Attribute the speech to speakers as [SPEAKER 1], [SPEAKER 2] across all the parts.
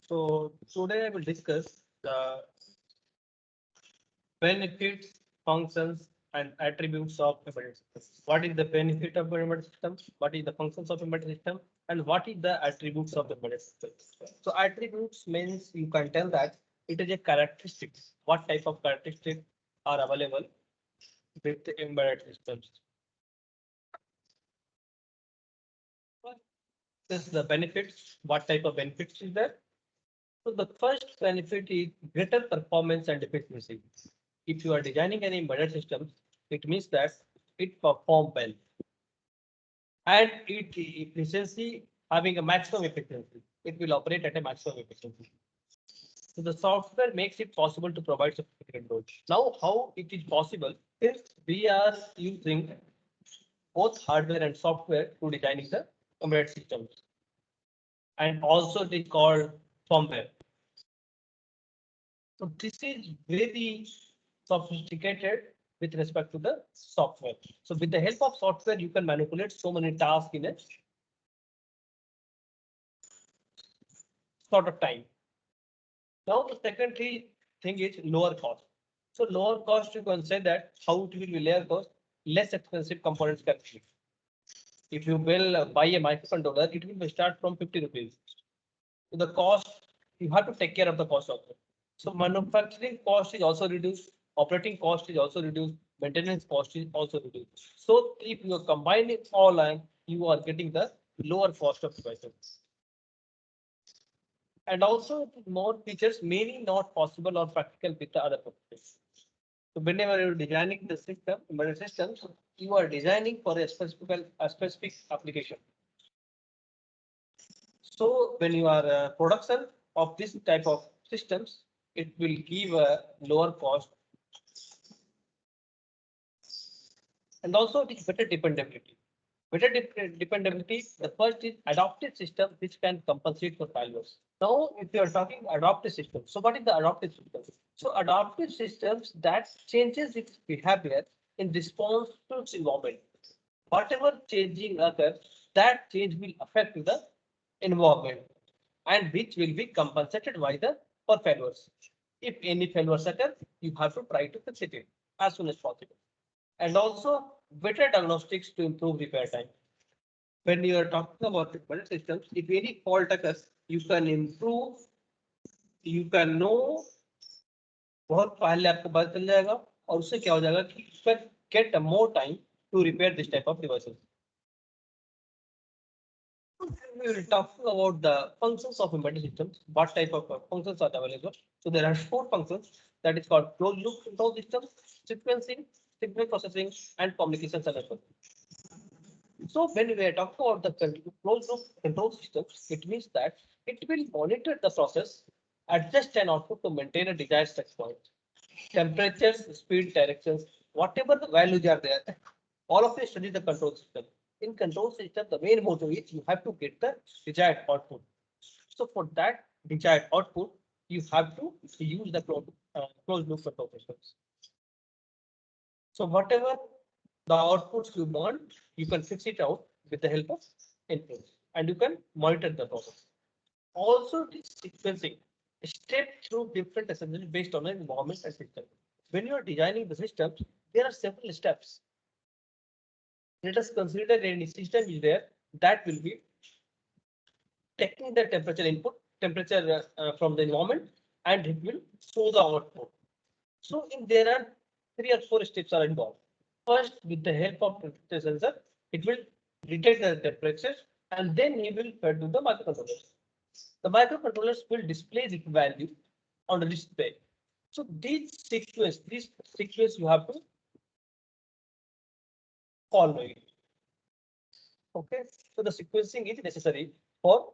[SPEAKER 1] So today I will discuss the benefits, functions, and attributes of embedded system. What is the benefit of embedded system? What is the functions of embedded system? And what is the attributes of embedded system? So attributes means you can tell that it is a characteristics. What type of characteristics are available with the embedded systems? This is the benefits. What type of benefits is there? So the first benefit is greater performance and efficiency. If you are designing any embedded system, it means that it perform well and it efficiency having a maximum efficiency. It will operate at a maximum efficiency. So the software makes it possible to provide sophisticated load. Now, how it is possible is we are using both hardware and software to designing the embedded systems, and also it is called firmware. So this is very sophisticated with respect to the software. So with the help of software, you can manipulate so many tasks in a sort of time. Now the second thing is lower cost. So lower cost, you can say that how it will be lower cost, less expensive components can be. If you will buy a microcontroller, it will start from 50 rupees. So the cost, you have to take care of the cost of it. So manufacturing cost is also reduced, operating cost is also reduced, maintenance cost is also reduced. So if you are combining all and you are getting the lower cost of devices. And also more features maybe not possible or practical with the other purposes. So whenever you're designing the system, embedded systems, you are designing for a specific application. So when you are production of this type of systems, it will give a lower cost. And also it is better dependability. Better dependability, the first is adaptive system which can compensate for failures. Now, if you are talking adaptive system, so what is the adaptive system? So adaptive systems that changes its behavior in response to its environment. Whatever changing occurs, that change will affect the environment and which will be compensated by the for failures. If any failures occur, you have to try to fix it as soon as possible. And also better diagnostics to improve repair time. When you are talking about embedded systems, if any fault occurs, you can improve, you can know बहुत पहले आपको पता चल जाएगा और उससे क्या हो जाएगा कि you can get more time to repair this type of devices. We will talk about the functions of embedded systems. What type of functions are available? So there are four functions that is called closed loop control systems, sequencing, signal processing, and communication network. So when we are talking about the closed loop control systems, it means that it will monitor the process, adjust an output to maintain a desired set point. Temperatures, speed, directions, whatever the values are there, all of this study the control system. In control system, the main motto is you have to get the desired output. So for that desired output, you have to use the closed loop control systems. So whatever the outputs you want, you can fix it out with the help of inputs and you can monitor the process. Also, this sequencing step through different assemblies based on an environment and system. When you are designing the systems, there are several steps. Let us consider any system is there that will be taking the temperature input, temperature from the environment, and it will show the output. So in there are 3 or 4 steps are involved. First, with the help of temperature sensor, it will detect the temperature and then he will fed to the microcontrollers. The microcontrollers will display the value on the display. So this sequence you have to follow it. Okay, so the sequencing is necessary for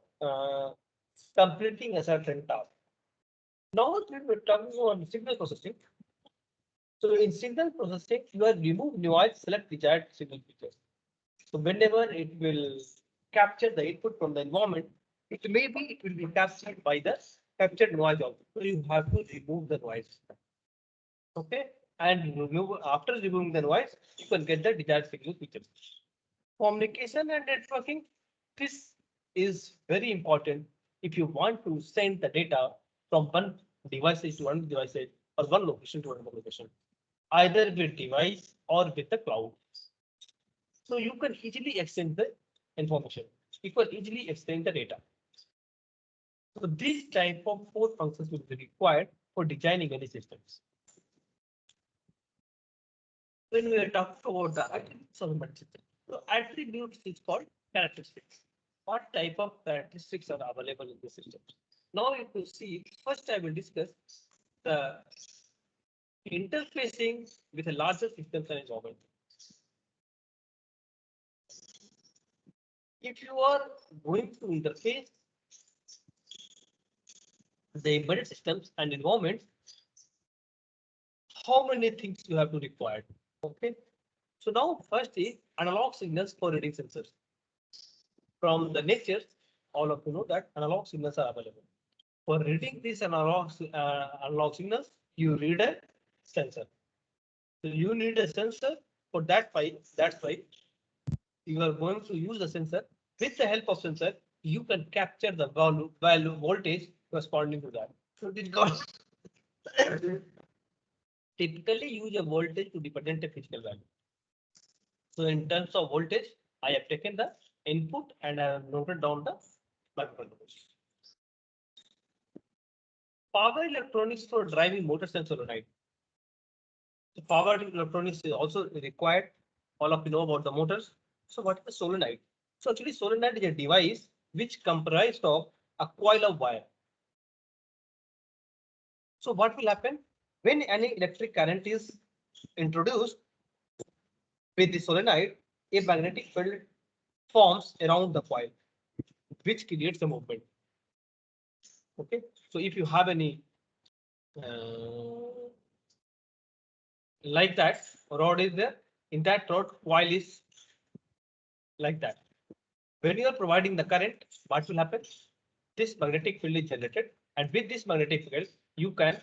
[SPEAKER 1] completing a certain task. Now we're talking about signal processing. So in signal processing, you are remove noise, select desired signal features. So whenever it will capture the input from the environment, it will be captured by the captured noise also. So you have to remove the noise. Okay, and after removing the noise, you can get the desired signal features. Communication and networking. This is very important if you want to send the data from one device to one device or one location to another location, either with device or with the cloud. So you can easily exchange the information. You can easily exchange the data. So this type of four functions will be required for designing any systems. When we are talking about the attributes of a system, so attributes is called characteristics. What type of characteristics are available in the system? Now, if you see, first I will discuss the interfacing with a larger system and its organ. If you are going to interface the embedded systems and environments, how many things you have to require? Okay. So now first is analog signals for reading sensors. From the nature, all of you know that analog signals are available. For reading these analog signals, you read a sensor. So you need a sensor for that file. That's why you are going to use the sensor. With the help of sensor, you can capture the value voltage corresponding to that. So it is called typically use a voltage to represent a physical value. So in terms of voltage, I have taken the input and I have noted down the microcontrollers. Power electronics for driving motors and solenoid. So power electronics is also required. All of you know about the motors. So what is the solenoid? So actually solenoid is a device which comprised of a coil of wire. So what will happen when any electric current is introduced with the solenoid, a magnetic field forms around the coil, which creates a movement. Okay, so if you have any like that rod is there, in that rod coil is like that. When you are providing the current, what will happen? This magnetic field is generated, and with this magnetic field, you can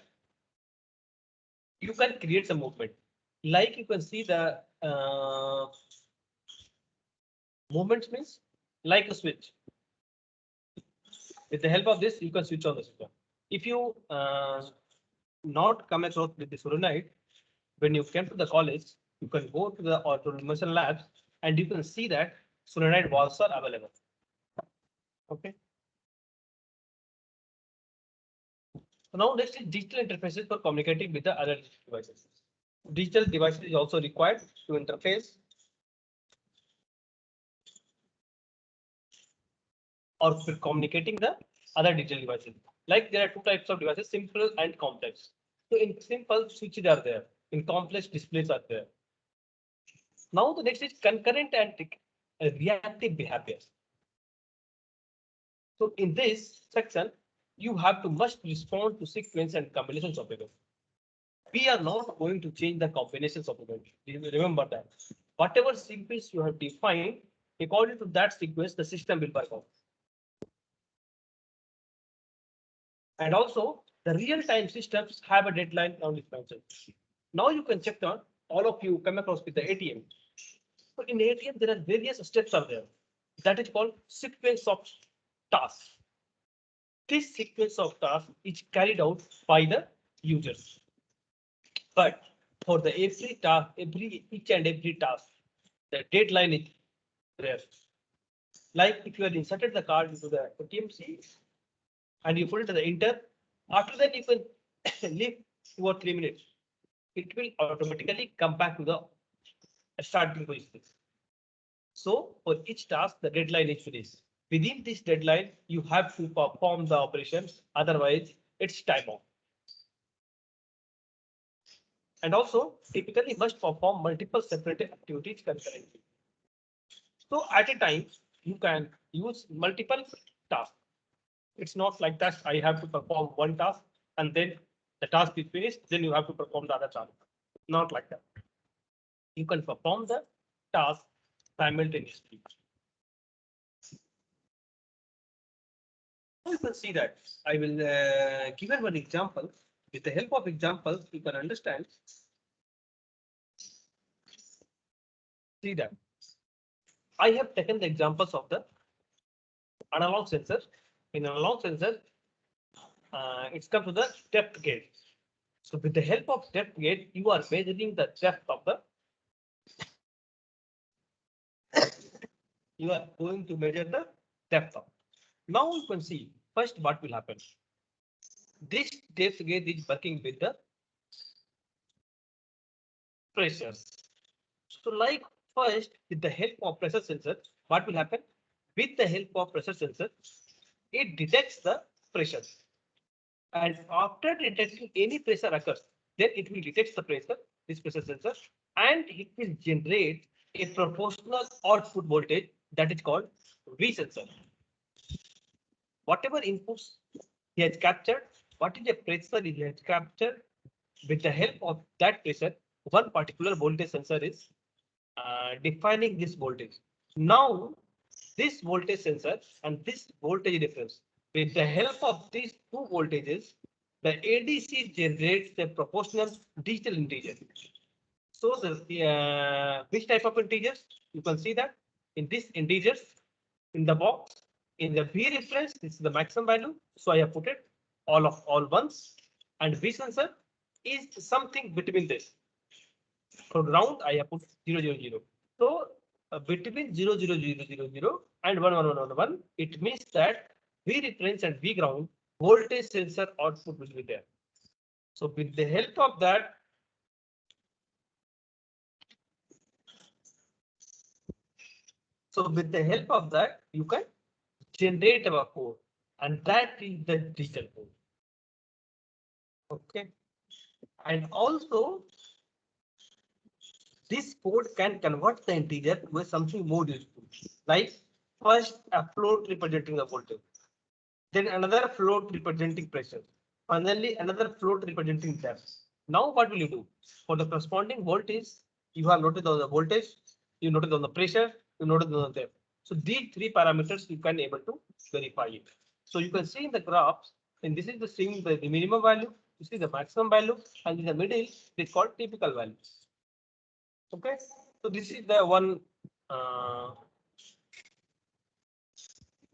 [SPEAKER 1] create some movement. Like you can see the movements means like a switch. With the help of this, you can switch on the switch. If you not come across with the solenoid, when you came to the college, you can go to the automation labs and you can see that solenoid valves are available. Okay. So now next is digital interfaces for communicating with the other devices. Digital devices is also required to interface or for communicating the other digital devices. Like there are two types of devices, simple and complex. So in simple, switches are there. In complex, displays are there. Now the next is concurrent and reactive behaviors. So in this section, you have to must respond to sequence and combinations of events. We are not going to change the combinations of events. Remember that. Whatever sequence you have defined, according to that sequence, the system will perform. And also, the real-time systems have a deadline on its mentioned. Now you can check on all of you come across with the ATM. So in ATM, there are various steps are there. That is called sequence of tasks. This sequence of tasks is carried out by the users. But for the every task, each and every task, the deadline is there. Like if you have inserted the card into the ATM and you put it to the enter, after that you can leave 2 or 3 minutes. It will automatically come back to the starting position. So for each task, the deadline is finished. Within this deadline, you have to perform the operations. Otherwise, it's time off. And also, typically must perform multiple separate activities concurrently. So at a time, you can use multiple tasks. It's not like that. I have to perform one task and then the task is finished. Then you have to perform the other task. Not like that. You can perform the task simultaneously. You can see that. I will give you one example. With the help of examples, you can understand. See that. I have taken the examples of the analog sensor in an analog sensor, it's come to the depth gauge. So with the help of depth gauge, you are measuring the depth of the. You are going to measure the depth of. Now you can see first what will happen. This depth gauge is working with the pressures. So like first with the help of pressure sensor, what will happen? With the help of pressure sensor, it detects the pressure. And after detecting any pressure occurs, then it will detect the pressure, this pressure sensor, and it will generate a proportional output voltage that is called V sensor. Whatever inputs he has captured, what is the pressure he has captured, with the help of that pressure, one particular voltage sensor is defining this voltage. Now, this voltage sensor and this voltage difference, with the help of these two voltages, the ADC generates the proportional digital integer. So which type of integers? You can see that in this integers in the box, in the V reference, this is the maximum value. So I have put it all ones, and V sensor is something between this. For ground, I have put 0, 0, 0. So between 0, 0, 0, 0, 0 and 1, 1, 1, 1, 1, it means that V reference and V ground voltage sensor output will be there. So with the help of that, you can generate a code, and that is the digital code. Okay, and also this code can convert the integer to something more useful, like first a float representing the voltage, then another float representing pressure, finally another float representing depth. Now what will you do? For the corresponding voltage, you have noted on the voltage, you noted on the pressure, you noted on the depth. So these three parameters you can able to verify it. So you can see in the graphs, and this is the same the minimum value, this is the maximum value, and in the middle it is called typical value. Okay, so this is the one.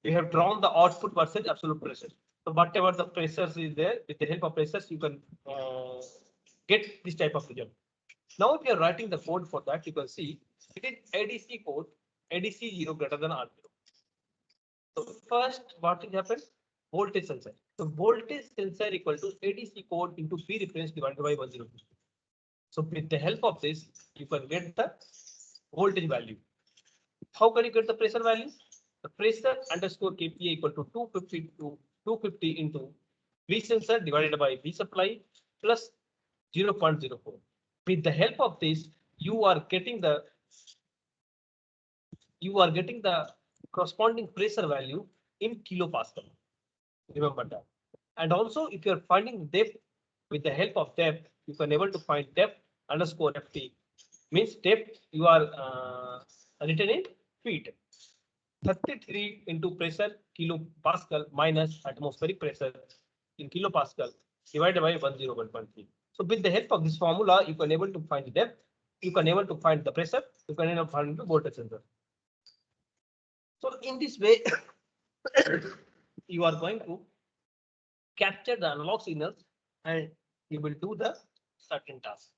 [SPEAKER 1] We have drawn the output versus absolute pressure. So whatever the pressures is there, with the help of pressures, you can get this type of result. Now, if you are writing the code for that, you can see it is ADC code, ADC 0 greater than R0. So first, what will happen? Voltage sensor. So voltage sensor equal to ADC code into P reference divided by 102. So with the help of this, you can get the voltage value. How can you get the pressure value? The pressure underscore KPA equal to 250 into V sensor divided by V supply plus 0.04. With the help of this, you are getting the corresponding pressure value in kilopascal. Remember that. And also, if you are finding depth, with the help of depth, you can able to find depth underscore FT. Means depth you are written in feet. 33 into pressure kilopascal minus atmospheric pressure in kilopascal divided by 101.3. So with the help of this formula, you can able to find the depth, you can able to find the pressure, you can able to find the voltage sensor. So in this way, you are going to capture the analog signals and you will do the certain task.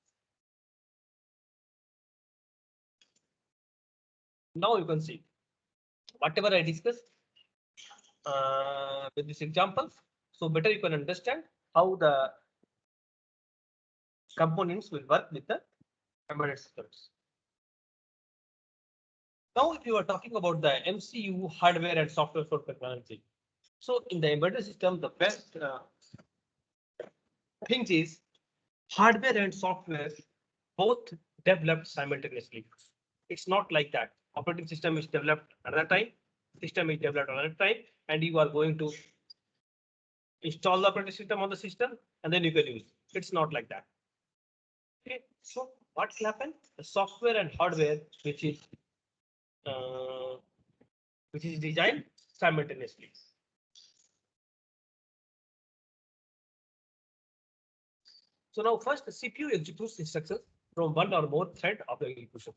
[SPEAKER 1] Now you can see whatever I discussed with these examples, so better you can understand how the components will work with the embedded systems. Now, if you are talking about the MCU hardware and software for technology, so in the embedded system, the best thing is hardware and software both developed simultaneously. It's not like that. Operating system is developed another time, system is developed another time, and you are going to install the operating system on the system and then you can use. It's not like that. Okay, so what will happen? The software and hardware, which is designed simultaneously. So now first the CPU executes instructions from one or more thread of the execution.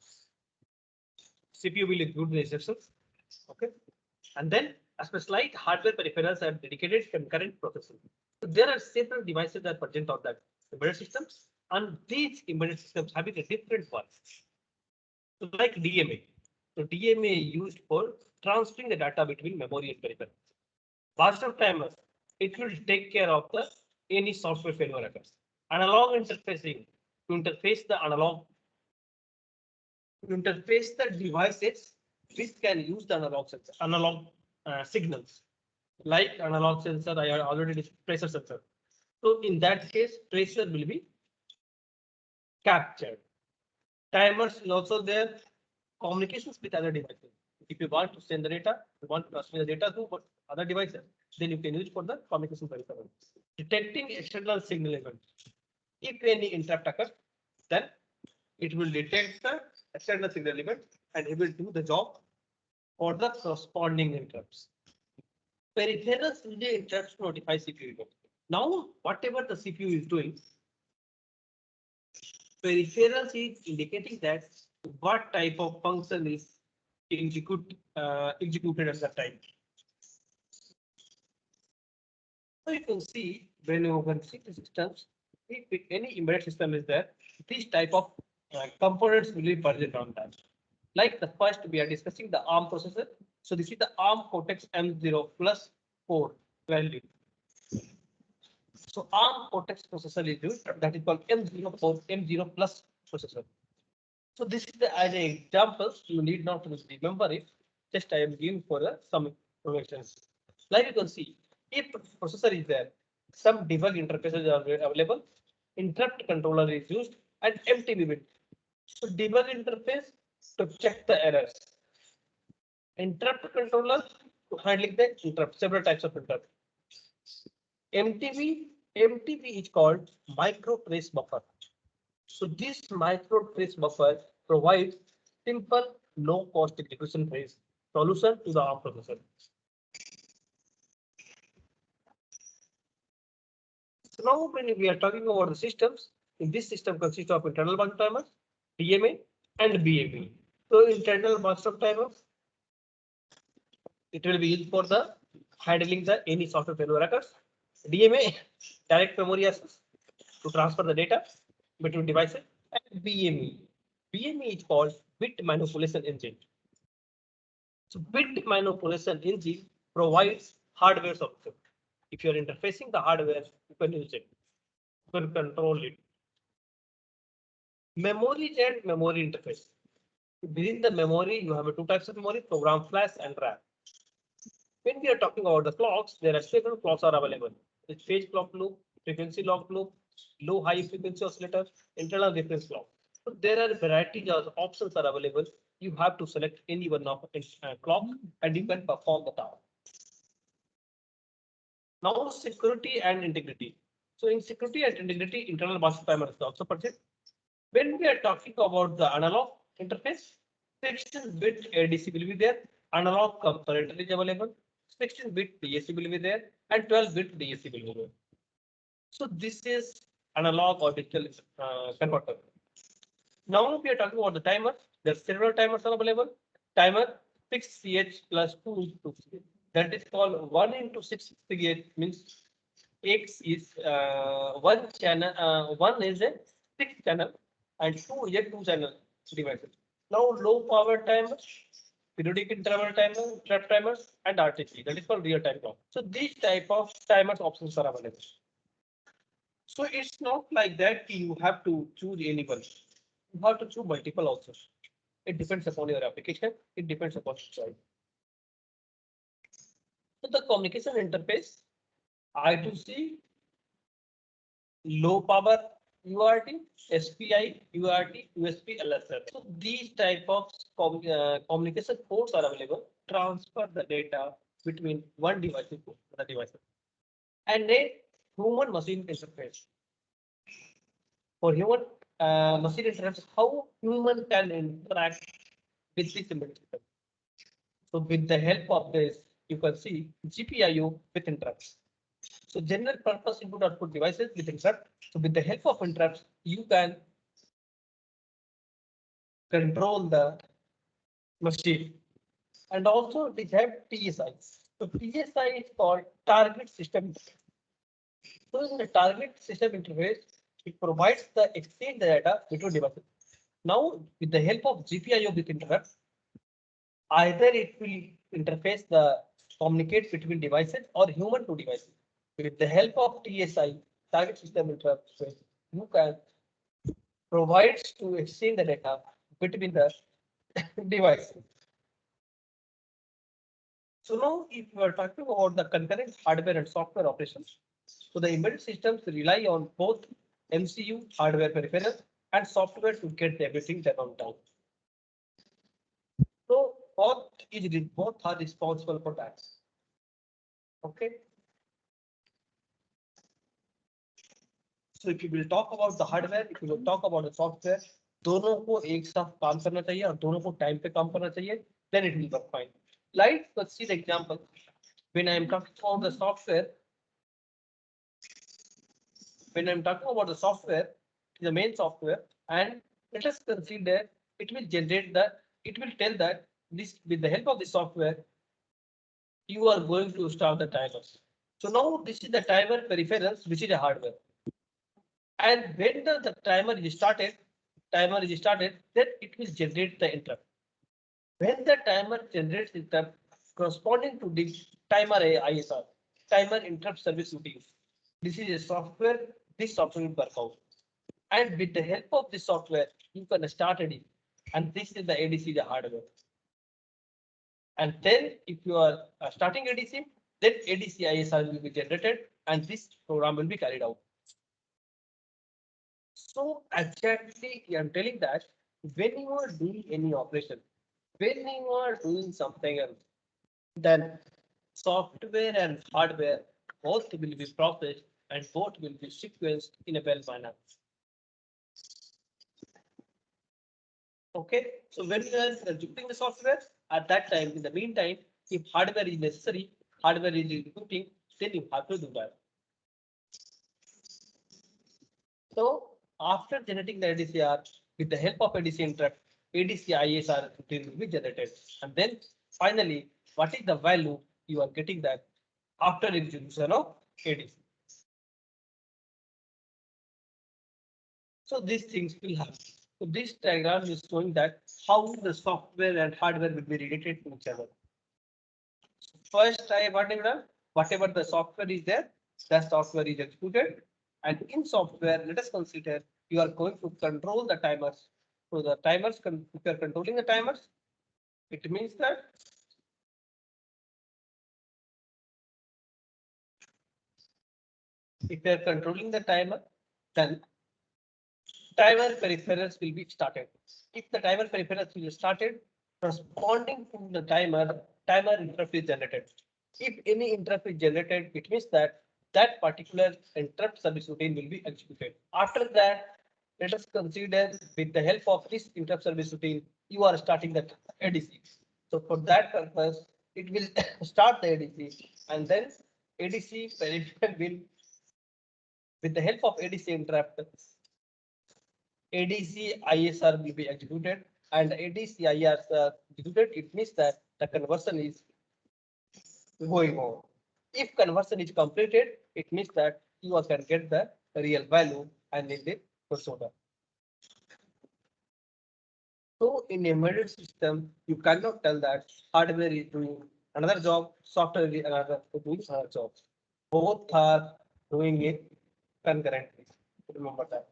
[SPEAKER 1] CPU will execute the instructions, okay, and then specialized hardware peripherals are dedicated concurrent processing. So there are several devices that are present on that embedded systems, and these embedded systems having a different ones. So like DMA. So DMA used for transferring the data between memory and peripheral. Master timers, it will take care of the any software failure occurs. Analog interfacing to interface the analog to interface the devices which can use the analog sensor, analog signals like analog sensor. I already discussed pressure sensor. So in that case, tracer will be captured. Timers is also there. Communications with other devices. If you want to send the data, you want to transfer the data to other devices, then you can use for the communication peripheral. Detecting external signal event. If any interrupt occurs, then it will detect the external signal event and it will do the job for the corresponding interrupts. Peripherals will interrupts to notify CPU event. Now, whatever the CPU is doing, peripherals is indicating that what type of function is executed at that time. So you can see when you can see the systems, if any embedded system is there, these type of components will be present on that. Like the first, we are discussing the ARM processor. So this is the ARM Cortex M0 plus 4 value. So ARM Cortex processor is used, that is called M0 M0 plus processor. So this is the as an example. You need not to remember it. Just I am giving for some information. Like you can see, if processor is there, some debug interfaces are available. Interrupt controller is used and MTB bit. So debug interface to check the errors. Interrupt controller to handling the interrupt. Several types of interrupt. MTB is called micro trace buffer. So this micro trace buffer provides simple, low-cost execution trace solution to the ARM processor. So now when we are talking about the systems, in this system consists of internal bus timers, DMA, and BME. So internal bus timers, it will be used for the handling the any software failure occurs. DMA, direct memory access to transfer the data between devices, and BME. BME is called bit manipulation engine. So bit manipulation engine provides hardware support. If you are interfacing the hardware, you can use it. You can control it. Memory and memory interface. Within the memory, you have two types of memory: program flash and RAM. When we are talking about the clocks, there are several clocks are available. The phase clock loop, frequency lock loop, low high frequency oscillator, internal reference clock. So there are varieties of options are available. You have to select any one of clock and you can perform the task. Now security and integrity. So in security and integrity, internal bus timer is also present. When we are talking about the analog interface, 16-bit ADC will be there, analog comparator is available, 16-bit DAC will be there, and 12-bit DAC will be there. So this is analog or digital converter. Now we are talking about the timer. There are several timers are available. Timer 6CH plus 2 into 6. That is called 1 into 6CH means X is one channel, one is a 6 channel and 2 is a 2 channel devices. Now low power timers, periodic interval timer, trap timers, and RTC. That is called real time clock. So these type of timers options are available. So it's not like that you have to choose any one. You have to choose multiple also. It depends upon your application. It depends upon your choice. So the communication interface, I2C, low power UART, SPI, UART, USB, LSR. So these type of communication ports are available. Transfer the data between one device to another device. And a human machine interface. For human machine interface, how human can interact with this embedded system. So with the help of this, you can see GPIO with interrupts. So general purpose input output devices with interrupt. So with the help of interrupts, you can control the machine. And also it have TSIs. So TSI is called target system. So in the target system interface, it provides the exchange data between devices. Now, with the help of GPIO with interrupt, either it will interface the communicate between devices or human to devices. With the help of TSI, target system interrupt, you can provide to exchange the data between the devices. So now, if we are talking about the concurrent hardware and software operations, so the embedded systems rely on both MCU hardware peripherals and software to get everything done on time. So both are responsible for that. Okay. So if you will talk about the hardware, if you will talk about the software, दोनों को एक साथ काम करना चाहिए और दोनों को टाइम पे काम करना चाहिए, then it will work fine. Like let's see the example. When I am talking about the software, the main software, and let us consider it will generate it will tell that this with the help of the software, you are going to start the timers. So now this is the timer peripherals, which is a hardware. And when the timer is started, then it will generate the interrupt. When the timer generates interrupt corresponding to the timer ISR, timer interrupt service routine. This is a software, this software will work out. And with the help of this software, you can start it. And this is the ADC, the hardware. And then if you are starting ADC, then ADC ISR will be generated and this program will be carried out. So exactly, I'm telling that when you are doing any operation, when you are doing something else, then software and hardware both will be processed and both will be sequenced in a well manner. Okay, so when you are executing the software, at that time, in the meantime, if hardware is necessary, hardware is executing, then you have to do that. So after generating the ADCR, with the help of ADC interrupt, ADC ISR will be generated. And then finally, what is the value you are getting that after execution of ADC? So these things will happen. So this diagram is showing that how the software and hardware will be related to each other. First, whatever the software is there, that software is executed. And in software, let us consider you are going to control the timers. So the timers, if you are controlling the timers, it means that if you are controlling the timer, then timer peripherals will be started. If the timer peripherals will be started, responding to the timer interrupt is generated. If any interrupt is generated, it means that that particular interrupt service routine will be executed. After that, let us consider with the help of this interrupt service routine, you are starting the ADC. So for that purpose, it will start the ADC and then ADC peripheral will, with the help of ADC interrupt, ADC ISR will be executed and ADC ISR executed. It means that the conversion is going on. If conversion is completed, it means that you can get the real value and in the persona. So in embedded system, you cannot tell that hardware is doing another job, software is doing another job. Both are doing it concurrently. Remember that.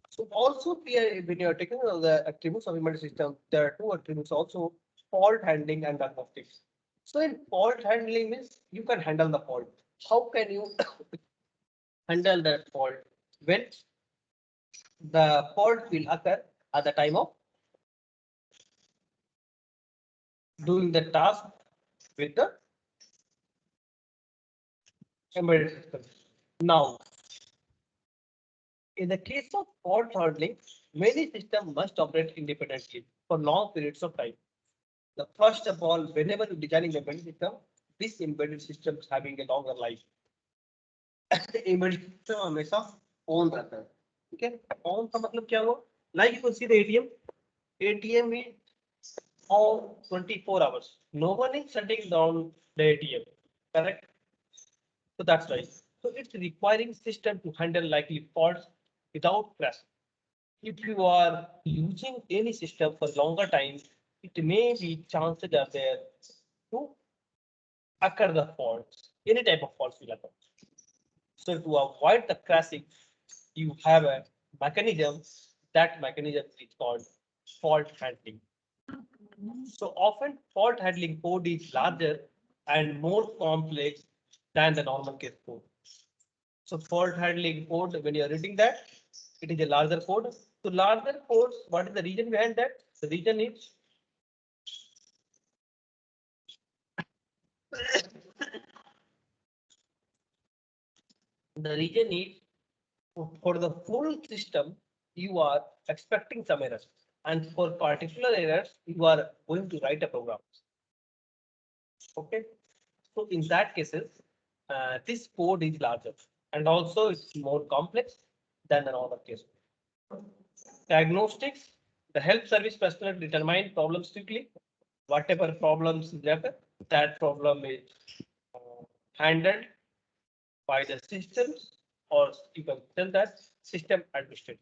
[SPEAKER 1] So also when you are taking the attributes of embedded system, there are two attributes also: fault handling and diagnostics. So in fault handling means you can handle the fault. How can you handle that fault? When the fault will occur at the time of doing the task with the embedded system. Now, in the case of fault handling, many systems must operate independently for long periods of time. The first of all, whenever you're designing the embedded system, this embedded system is having a longer life. embedded system हमेशा on रहता है. ठीक है, on का मतलब क्या हुआ? Like you can see the ATM. ATM में on 24 hours. No one is shutting down the ATM, correct? So that's right. So it's requiring system to handle likely faults without crash. If you are using any system for longer time, it may be chances are there to occur the faults. Any type of faults will occur. So to avoid the crashing, you have a mechanism. That mechanism is called fault handling. So often fault handling code is larger and more complex than the normal case code. So fault handling code, when you are reading that, it is a larger code. So larger codes, what is the reason behind that? The reason is the reason is for the full system, you are expecting some errors. And for particular errors, you are going to write a program. Okay. So in that cases, this code is larger and also it's more complex than the normal case. Diagnostics, the help service personnel determine problems quickly. Whatever problems is there, that problem is handled by the systems or you can tell that system administrator.